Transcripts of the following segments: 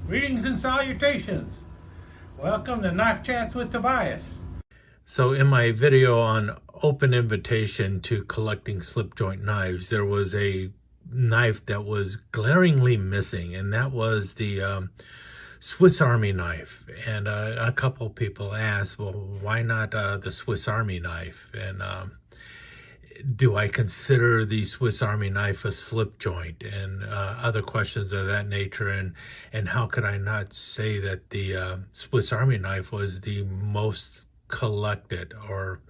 Greetings and salutations. Welcome to Knife Chats with Tobias. So in my video on open invitation to collecting slip joint knives, there was a knife that was glaringly missing, and that was the Swiss Army knife. And a couple people asked, well, why not the Swiss Army knife? And do I consider the Swiss Army knife a slip joint, and other questions of that nature, and how could I not say that the Swiss Army knife was the most collected, or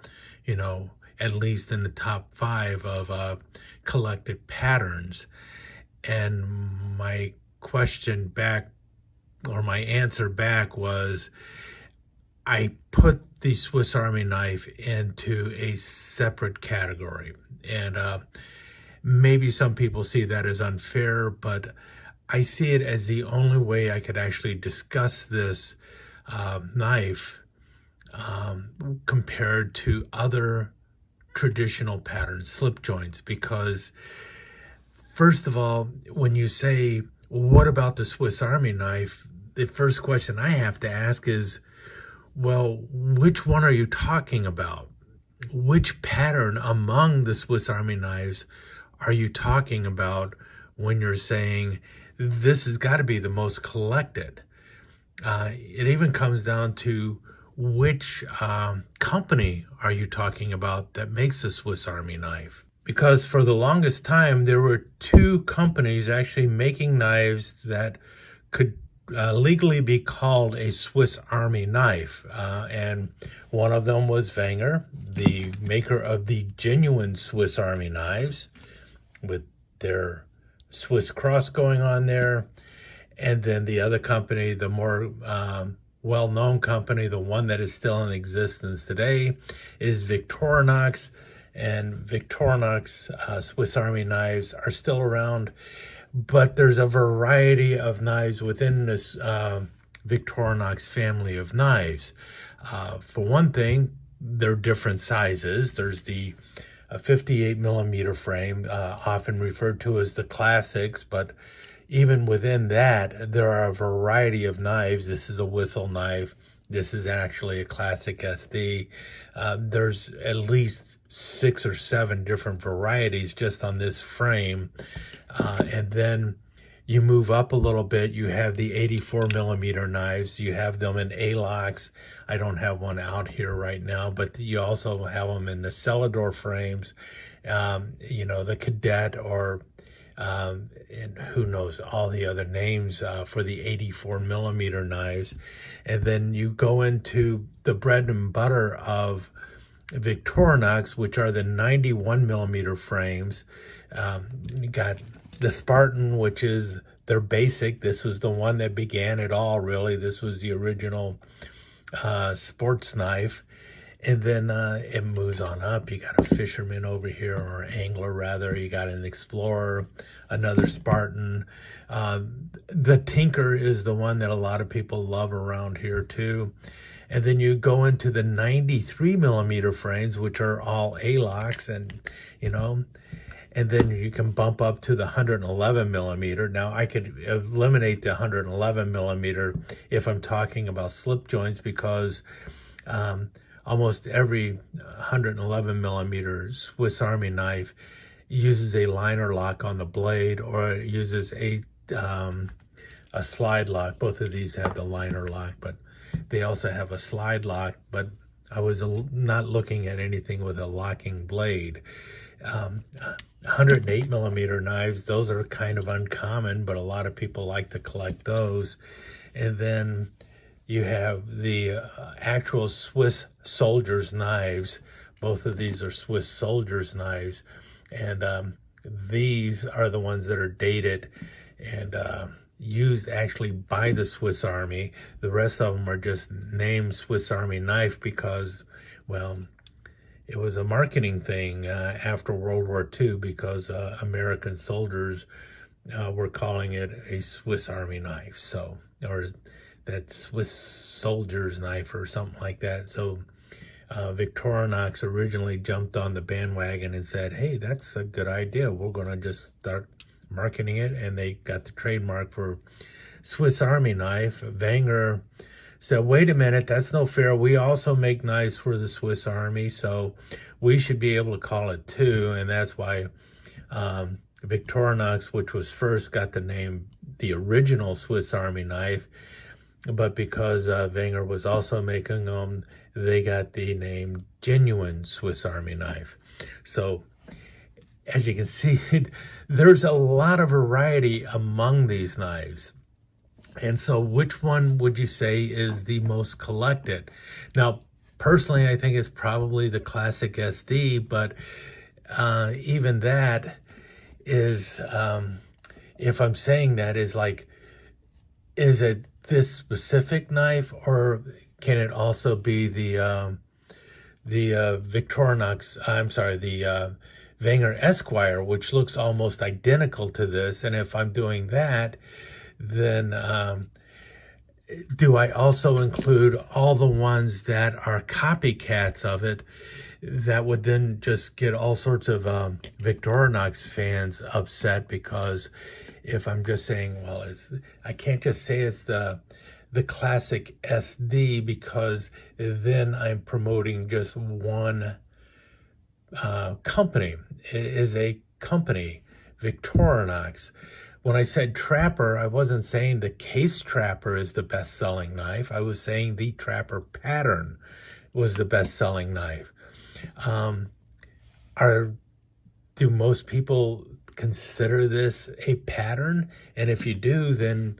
at least in the top 5 of collected patterns. And my question back, or my answer back, was I put the Swiss Army knife into a separate category. And maybe some people see that as unfair, but I see it as the only way I could actually discuss this knife compared to other traditional patterns, slip joints. Because first of all, when you say, what about the Swiss Army knife? The first question I have to ask is, well, which one are you talking about? Which pattern among the Swiss Army knives are you talking about when you're saying this has got to be the most collected? It even comes down to which company are you talking about that makes the Swiss Army knife? Because for the longest time, there were 2 companies actually making knives that could legally be called a Swiss Army knife, and one of them was Wenger, the maker of the genuine Swiss Army knives with their Swiss cross going on there. And then the other company, the more well-known company, the one that is still in existence today, is Victorinox. And Victorinox Swiss Army knives are still around. But there's a variety of knives within this Victorinox family of knives. For one thing, they're different sizes. There's the 58 millimeter frame, often referred to as the classics, but even within that, there are a variety of knives. This is a whistle knife. This is actually a classic SD. There's at least 6 or 7 different varieties just on this frame. And then you move up a little bit, you have the 84 millimeter knives. You have them in A-locks. I don't have one out here right now, but you also have them in the Celador frames, the Cadet, or and who knows all the other names for the 84 millimeter knives. And then you go into the bread and butter of Victorinox, which are the 91 millimeter frames. You got the Spartan, which is their basic. This was the one that began it all, really. This was the original sports knife. And then it moves on up. You got a fisherman over here, or angler rather. You got an explorer, another Spartan. The Tinker is the one that a lot of people love around here too. And then you go into the 93 millimeter frames, which are all A-locks, and and then you can bump up to the 111 millimeter. Now I could eliminate the 111 millimeter if I'm talking about slip joints, because almost every 111 millimeter Swiss Army knife uses a liner lock on the blade, or it uses a slide lock. Both of these have the liner lock, but they also have a slide lock. But I was not looking at anything with a locking blade. 108 millimeter knives, those are kind of uncommon, but a lot of people like to collect those. And then you have the actual Swiss soldiers knives. Both of these are Swiss soldiers knives, and these are the ones that are dated and used actually by the Swiss Army. The rest of them are just named Swiss Army knife because, well, it was a marketing thing after World War II, because American soldiers were calling it a Swiss Army knife, so, or that Swiss soldier's knife or something like that. So Victorinox originally jumped on the bandwagon and said, hey, that's a good idea. We're going to just start marketing it, and they got the trademark for Swiss Army knife. Wenger said, wait a minute, that's no fair. We also make knives for the Swiss Army, so we should be able to call it too. And that's why Victorinox, which was first, got the name, the original Swiss Army knife. But because Wenger was also making them, they got the name genuine Swiss Army knife. So as you can see, there's a lot of variety among these knives. And so which one would you say is the most collected? Now, personally, I think it's probably the Classic SD, but even that is, if I'm saying that, is like, is it this specific knife, or can it also be the Victorinox, I'm sorry, the Wenger Esquire, which looks almost identical to this? And if I'm doing that, then do I also include all the ones that are copycats of it that would then just get all sorts of Victorinox fans upset? Because if I'm just saying, well, I can't just say it's the Classic SD, because then I'm promoting just one company. It is a company, Victorinox. When I said Trapper, I wasn't saying the Case Trapper is the best-selling knife. I was saying the Trapper pattern was the best-selling knife. Do most people consider this a pattern? And if you do, then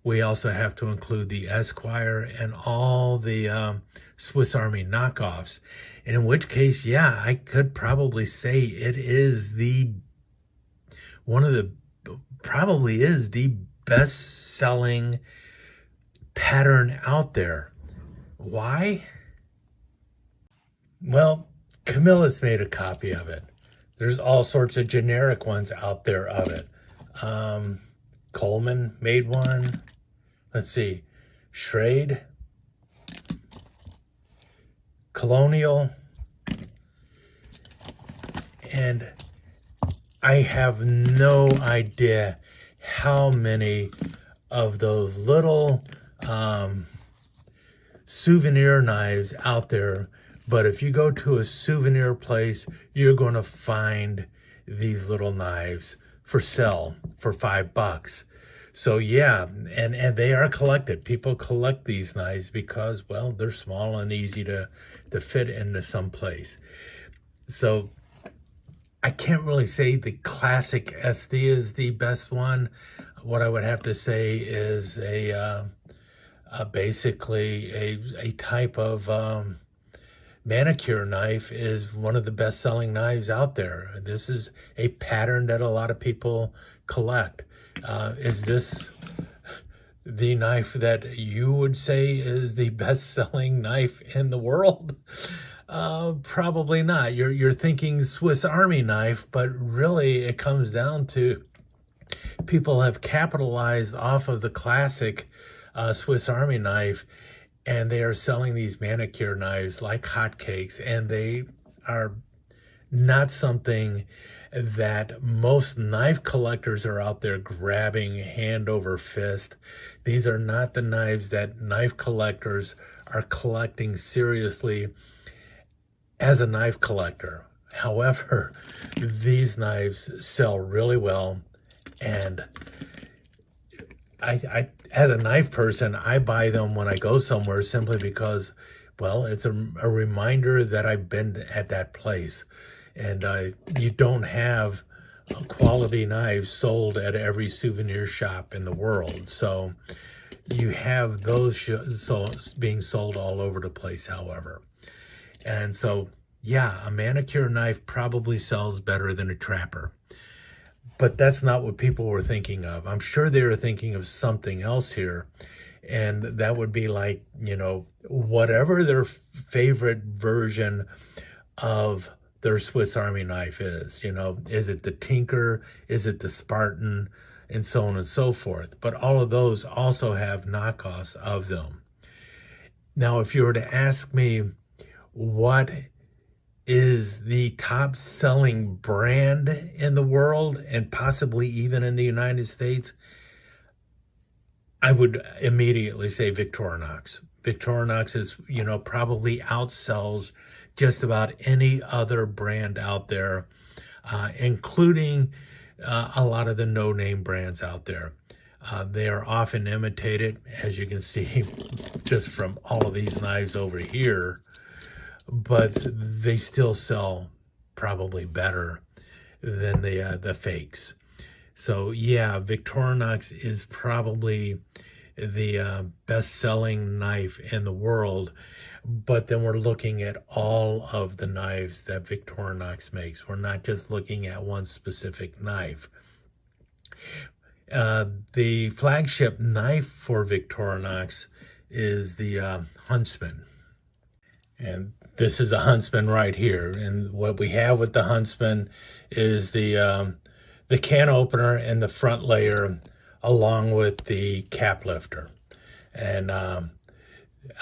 we also have to include the Esquire and all the Swiss Army knockoffs. And in which case, yeah, I could probably say it is probably is the best-selling pattern out there. Why? Well, Camilla's made a copy of it. There's all sorts of generic ones out there of it. Coleman made one. Let's see. Schrade. Colonial. And I have no idea how many of those little souvenir knives out there. But if you go to a souvenir place, you're going to find these little knives for sale for $5. So yeah, and they are collected. People collect these knives because, well, they're small and easy to fit into some place. So I can't really say the Classic SD is the best one. What I would have to say is basically a type of manicure knife is one of the best-selling knives out there. This is a pattern that a lot of people collect. Is this the knife that you would say is the best-selling knife in the world? Probably not. You're thinking Swiss Army knife, but really it comes down to people have capitalized off of the classic Swiss Army knife, and they are selling these manicure knives like hotcakes, and they are not something that most knife collectors are out there grabbing hand over fist. These are not the knives that knife collectors are collecting seriously as a knife collector. However, these knives sell really well, and I as a knife person, I buy them when I go somewhere simply because, well, it's a reminder that I've been at that place. And you don't have quality knives sold at every souvenir shop in the world. So you have those being sold all over the place, however. And so, yeah, a manicure knife probably sells better than a Trapper. But that's not what people were thinking of. I'm sure they were thinking of something else here. And that would be like, you know, whatever their favorite version of their Swiss Army knife is. You know, is it the Tinker? Is it the Spartan? And so on and so forth. But all of those also have knockoffs of them. Now, if you were to ask me what is the top selling brand in the world and possibly even in the United States, I would immediately say Victorinox. Victorinox is, probably outsells just about any other brand out there, including a lot of the no-name brands out there. They are often imitated, as you can see just from all of these knives over here, but they still sell probably better than the fakes. So yeah, Victorinox is probably the best-selling knife in the world, but then we're looking at all of the knives that Victorinox makes. We're not just looking at one specific knife. The flagship knife for Victorinox is the Huntsman. And this is a Huntsman right here. And what we have with the Huntsman is the can opener and the front layer, along with the cap lifter. And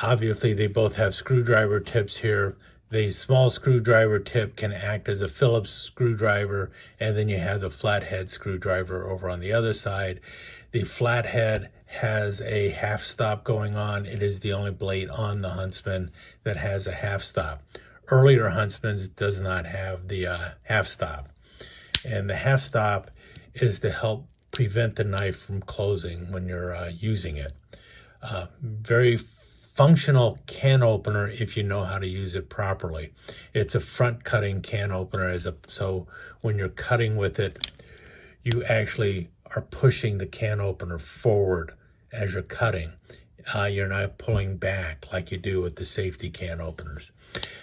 obviously they both have screwdriver tips here. The small screwdriver tip can act as a Phillips screwdriver, and then you have the flathead screwdriver over on the other side. The flathead has a half stop going on. It is the only blade on the Huntsman that has a half stop. Earlier Huntsmans does not have the half stop. And the half stop is to help prevent the knife from closing when you're using it. Very functional can opener if you know how to use it properly. It's a front cutting can opener, so when you're cutting with it, you actually are pushing the can opener forward as you're cutting. You're not pulling back like you do with the safety can openers.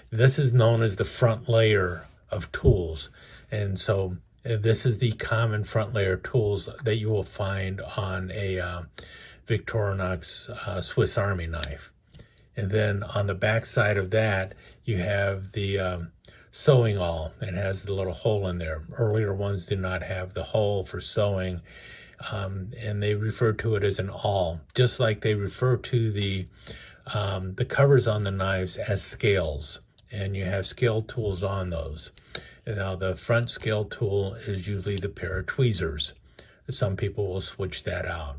This is known as the front layer of tools, and so this is the common front layer tools that you will find on a Victorinox Swiss Army knife. And then on the back side of that, you have the sewing awl. It has the little hole in there. Earlier ones did not have the hole for sewing, and they refer to it as an awl, just like they refer to the covers on the knives as scales, and you have scale tools on those. Now, the front scale tool is usually the pair of tweezers. Some people will switch that out.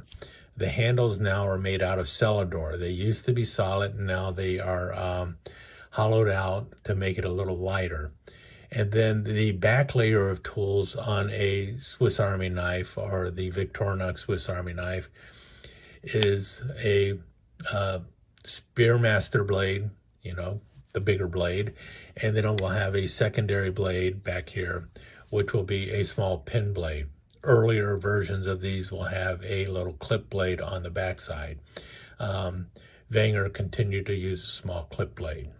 The handles now are made out of Celador. They used to be solid, and now they are hollowed out to make it a little lighter. And then the back layer of tools on a Swiss Army knife, or the Victorinox Swiss Army knife, is a Spearmaster blade, the bigger blade, and then it will have a secondary blade back here, which will be a small pin blade. Earlier versions of these will have a little clip blade on the backside. Wenger continued to use a small clip blade.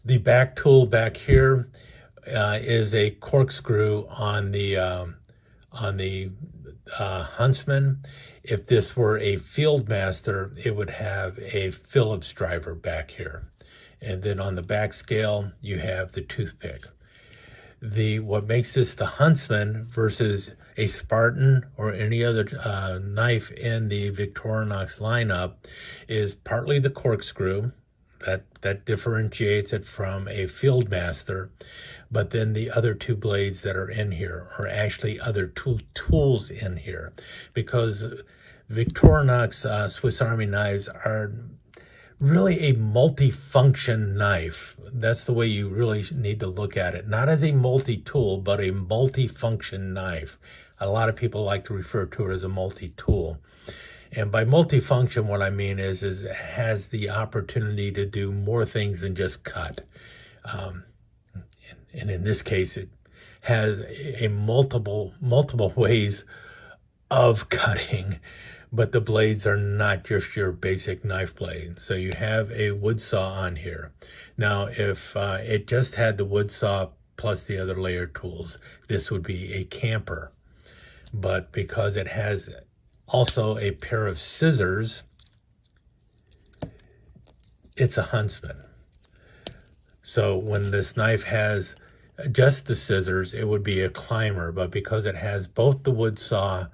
The back tool back here is a corkscrew on the Huntsman. If this were a Fieldmaster, it would have a Phillips driver back here. And then on the back scale, you have the toothpick. What makes this the Huntsman versus a Spartan or any other knife in the Victorinox lineup is partly the corkscrew that differentiates it from a Fieldmaster, but then the other two blades that are in here are actually other tools in here, because Victorinox Swiss Army knives are really a multi-function knife. That's the way you really need to look at it. Not as a multi-tool, but a multi-function knife. A lot of people like to refer to it as a multi-tool. And by multi-function, what I mean is it has the opportunity to do more things than just cut. And in this case, it has a multiple ways of cutting, but the blades are not just your basic knife blade. So you have a wood saw on here. Now, if it just had the wood saw plus the other layer tools, this would be a camper. But because it has also a pair of scissors, it's a Huntsman. So when this knife has just the scissors, it would be a climber, but because it has both the wood saw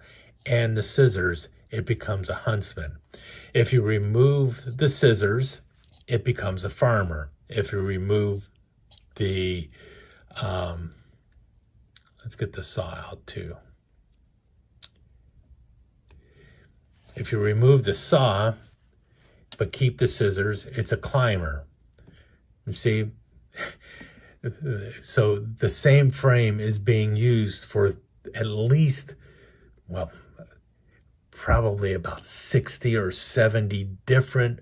and the scissors, it becomes a Huntsman. If you remove the scissors, it becomes a farmer. If you remove the, let's get the saw out too. If you remove the saw, but keep the scissors, it's a climber. You see, so the same frame is being used for at least, well, probably about 60 or 70 different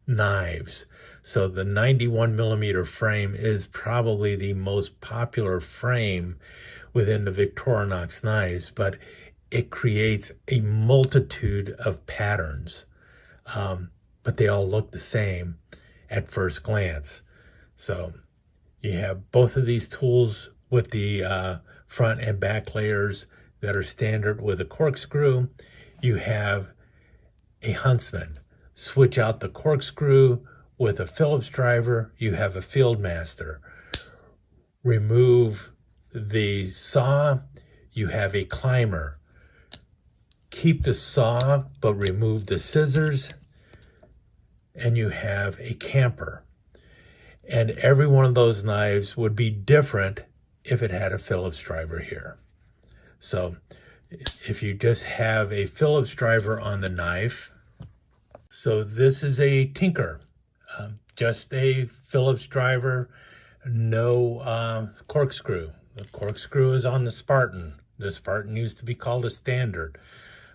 knives. So the 91 millimeter frame is probably the most popular frame within the Victorinox knives, but it creates a multitude of patterns, but they all look the same at first glance. So you have both of these tools with the front and back layers that are standard with a corkscrew. You have a Huntsman. Switch out the corkscrew with a Phillips driver, you have a Fieldmaster. Remove the saw, you have a climber. Keep the saw, but remove the scissors, and you have a camper. And every one of those knives would be different if it had a Phillips driver here. So if you just have a Phillips driver on the knife, so this is a Tinker, just a Phillips driver, no corkscrew. The corkscrew is on the Spartan. The Spartan used to be called a Standard.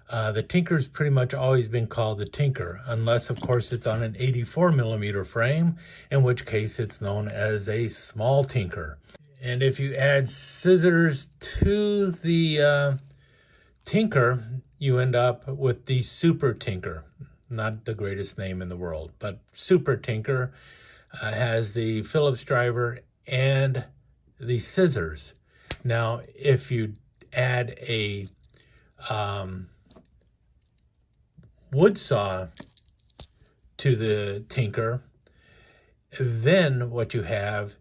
The Tinker's pretty much always been called the Tinker, unless of course it's on an 84 millimeter frame, in which case it's known as a small Tinker. And if you add scissors to the Tinker, you end up with the Super Tinker. Not the greatest name in the world, but Super Tinker has the Phillips driver and the scissors. Now, if you add a wood saw to the Tinker, then what you have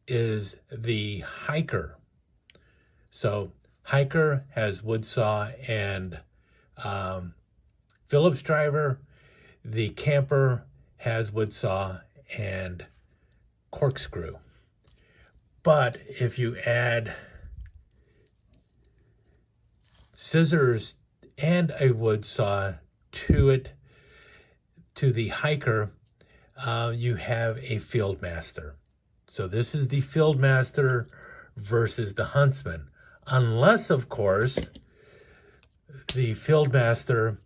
is the Hiker. So Hiker has wood saw and Phillips driver. The Camper has wood saw and corkscrew. But if you add scissors and a wood saw to it, to the Hiker, you have a Fieldmaster. So this is the Fieldmaster versus the Huntsman. Unless, of course, the Fieldmaster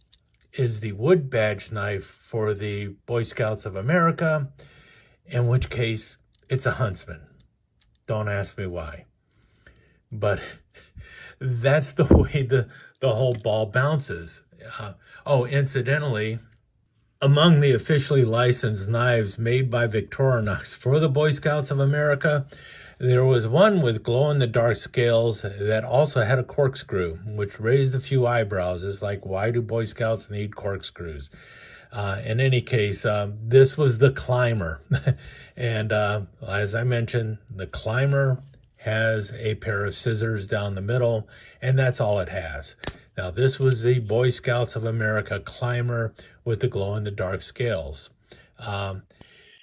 is the wood badge knife for the Boy Scouts of America, in which case it's a Huntsman. Don't ask me why. But that's the way the whole ball bounces. Oh, incidentally, among the officially licensed knives made by Victorinox for the Boy Scouts of America, there was one with glow-in-the-dark scales that also had a corkscrew, which raised a few eyebrows. It's like, why do Boy Scouts need corkscrews? In any case, this was the Climber. And as I mentioned, the Climber has a pair of scissors down the middle, and that's all it has. Now, this was the Boy Scouts of America Climber with the glow-in-the-dark scales.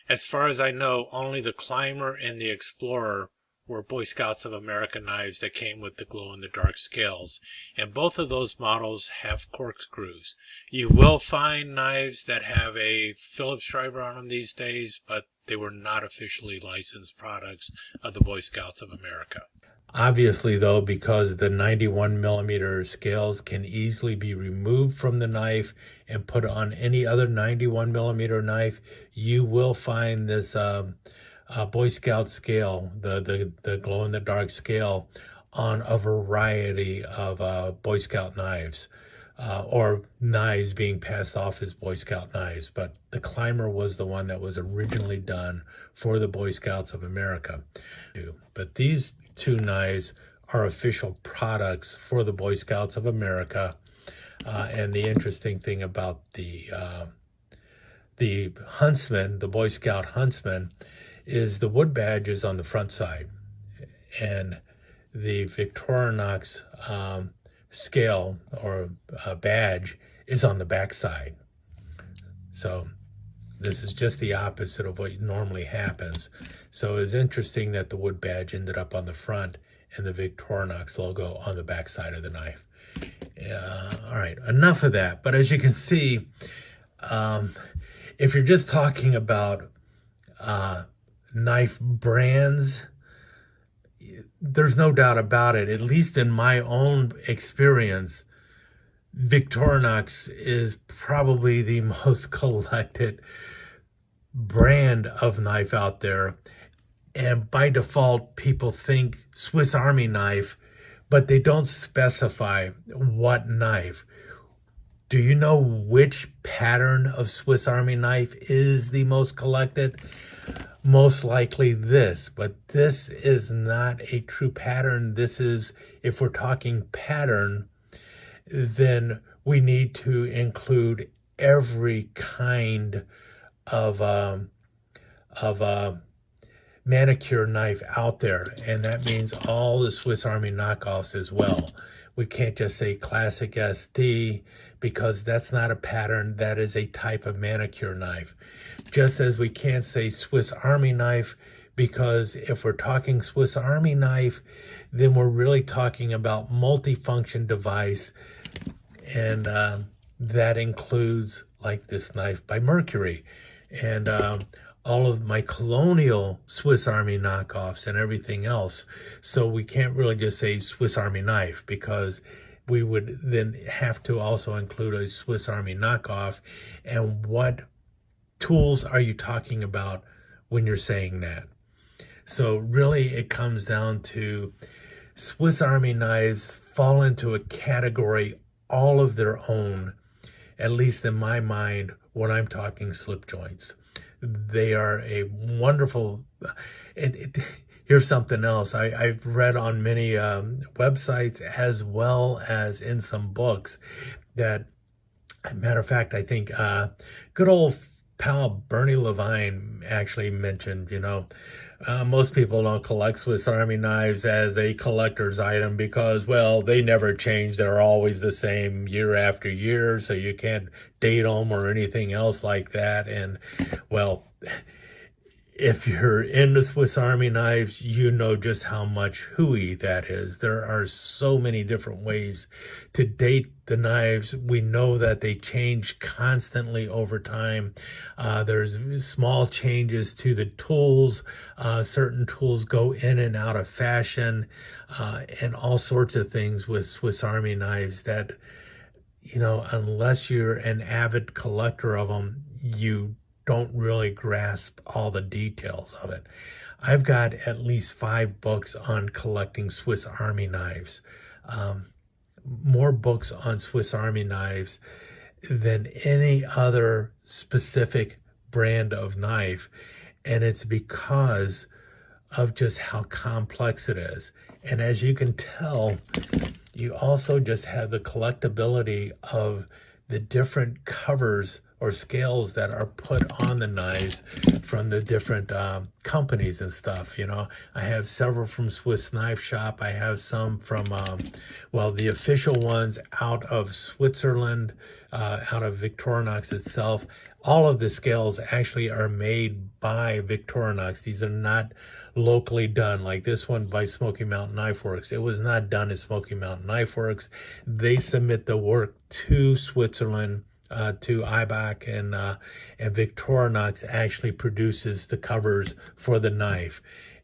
As far as I know, only the Climber and the Explorer were Boy Scouts of America knives that came with the glow-in-the-dark scales. And both of those models have corkscrews. You will find knives that have a Phillips driver on them these days, but they were not officially licensed products of the Boy Scouts of America. Obviously, though, because the 91 millimeter scales can easily be removed from the knife and put on any other 91 millimeter knife, you will find this Boy Scout scale, the glow-in-the-dark scale, on a variety of Boy Scout knives, or knives being passed off as Boy Scout knives. But the Climber was the one that was originally done for the Boy Scouts of America. But these two knives are official products for the Boy Scouts of America. And the interesting thing about the Huntsman, the Boy Scout Huntsman, is the wood badge is on the front side, and the Victorinox scale or badge is on the back side. So This is just the opposite of what normally happens. So it's interesting that the wood badge ended up on the front and the Victorinox logo on the back side of the knife. All right, enough of that. But as you can see, if you're just talking about knife brands, there's no doubt about it, at least in my own experience, Victorinox is probably the most collected brand of knife out there. And by default, people think Swiss Army knife, but they don't specify what knife. Do you know which pattern of Swiss Army knife is the most collected? Most likely this, but this is not a true pattern. This is, if we're talking pattern, then we need to include every kind of manicure knife out there, and that means all the Swiss Army knockoffs as well. We can't just say Classic SD, because that's not a pattern, that is a type of manicure knife. Just as we can't say Swiss Army knife, because if we're talking Swiss Army knife, then we're really talking about multifunction device, and that includes like this knife by Mercury, and all of my colonial Swiss Army knockoffs and everything else. So we can't really just say Swiss Army knife, because we would then have to also include a Swiss Army knockoff. And what tools are you talking about when you're saying that? So really it comes down to Swiss Army knives fall into a category all of their own, at least in my mind, when I'm talking slip joints. They are a wonderful, here's something else. I've read on many websites, as well as in some books, that, matter of fact, I think good old pal Bernie Levine actually mentioned, most people don't collect Swiss Army knives as a collector's item because, well, they never change. They're always the same year after year, so you can't date them or anything else like that. And, well, if you're into Swiss Army knives, you know just how much hooey that is. There are so many different ways to date the knives. We know that they change constantly over time. There's small changes to the tools. Certain tools go in and out of fashion, and all sorts of things with Swiss Army knives that, unless you're an avid collector of them, you don't really grasp all the details of it. I've got at least 5 books on collecting Swiss Army knives. More books on Swiss Army knives than any other specific brand of knife. And it's because of just how complex it is. And as you can tell, you also just have the collectability of the different covers or scales that are put on the knives from the different companies and stuff. I have several from Swiss Knife Shop. I have some from, the official ones out of Switzerland, out of Victorinox itself. All of the scales actually are made by Victorinox. These are not locally done, like this one by Smoky Mountain Knife Works. It was not done at Smoky Mountain Knife Works. They submit the work to Switzerland, to IBAC, and Victorinox actually produces the covers for the knife.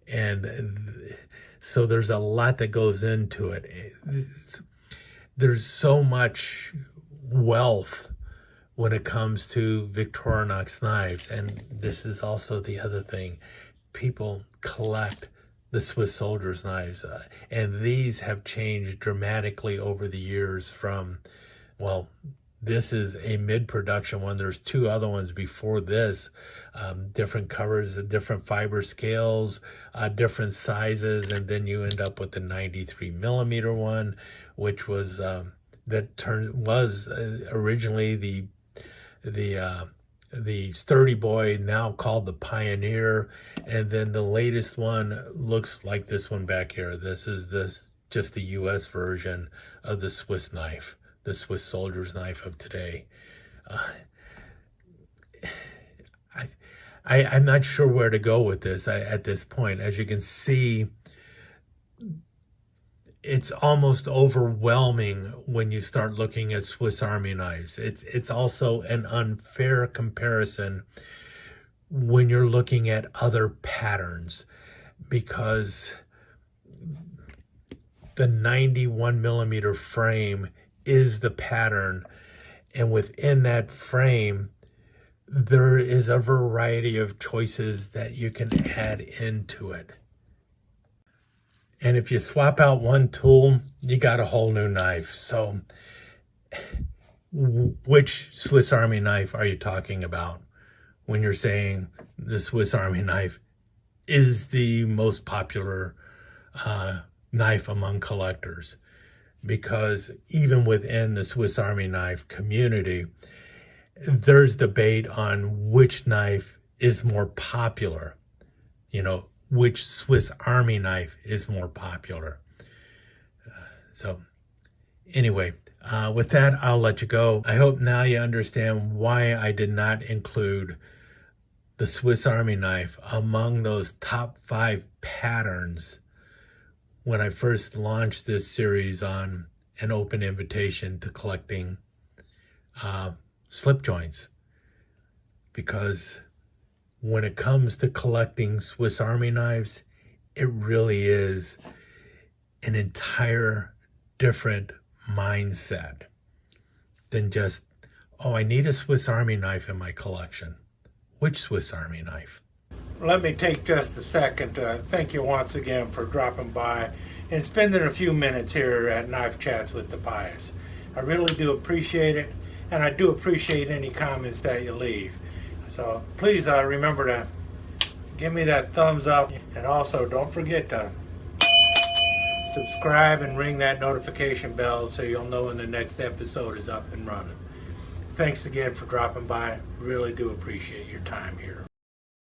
And so there's a lot that goes into it. There's so much wealth when it comes to Victorinox knives. And this is also the other thing. People collect the Swiss soldiers knives, and these have changed dramatically over the years from, this is a mid-production one. There's 2 other ones before this, different covers, different fiber scales, different sizes, and then you end up with the 93 millimeter one, which was originally the Sturdy Boy, now called the Pioneer, and then the latest one looks like this one back here. This is just the U.S. version of the Swiss knife, the Swiss soldier's knife of today. I'm not sure where to go with this at this point. As you can see, it's almost overwhelming when you start looking at Swiss Army knives. It's also an unfair comparison when you're looking at other patterns, because the 91 millimeter frame is the pattern, and within that frame there is a variety of choices that you can add into it. And if you swap out one tool, you got a whole new knife. So which Swiss Army knife are you talking about when you're saying the Swiss Army knife is the most popular knife among collectors? Because even within the Swiss Army knife community, there's debate on which knife is more popular. You know, which Swiss Army knife is more popular. So anyway, with that, I'll let you go. I hope now you understand why I did not include the Swiss Army knife among those top 5 patterns when I first launched this series on an open invitation to collecting slip joints. Because when it comes to collecting Swiss Army knives, it really is an entire different mindset than just, oh, I need a Swiss Army knife in my collection. Which Swiss Army knife? Let me take just a second to thank you once again for dropping by and spending a few minutes here at Knife Chats with Tobias. I really do appreciate it, and I do appreciate any comments that you leave. So please remember to give me that thumbs up, and also don't forget to subscribe and ring that notification bell so you'll know when the next episode is up and running. Thanks again for dropping by. Really do appreciate your time here.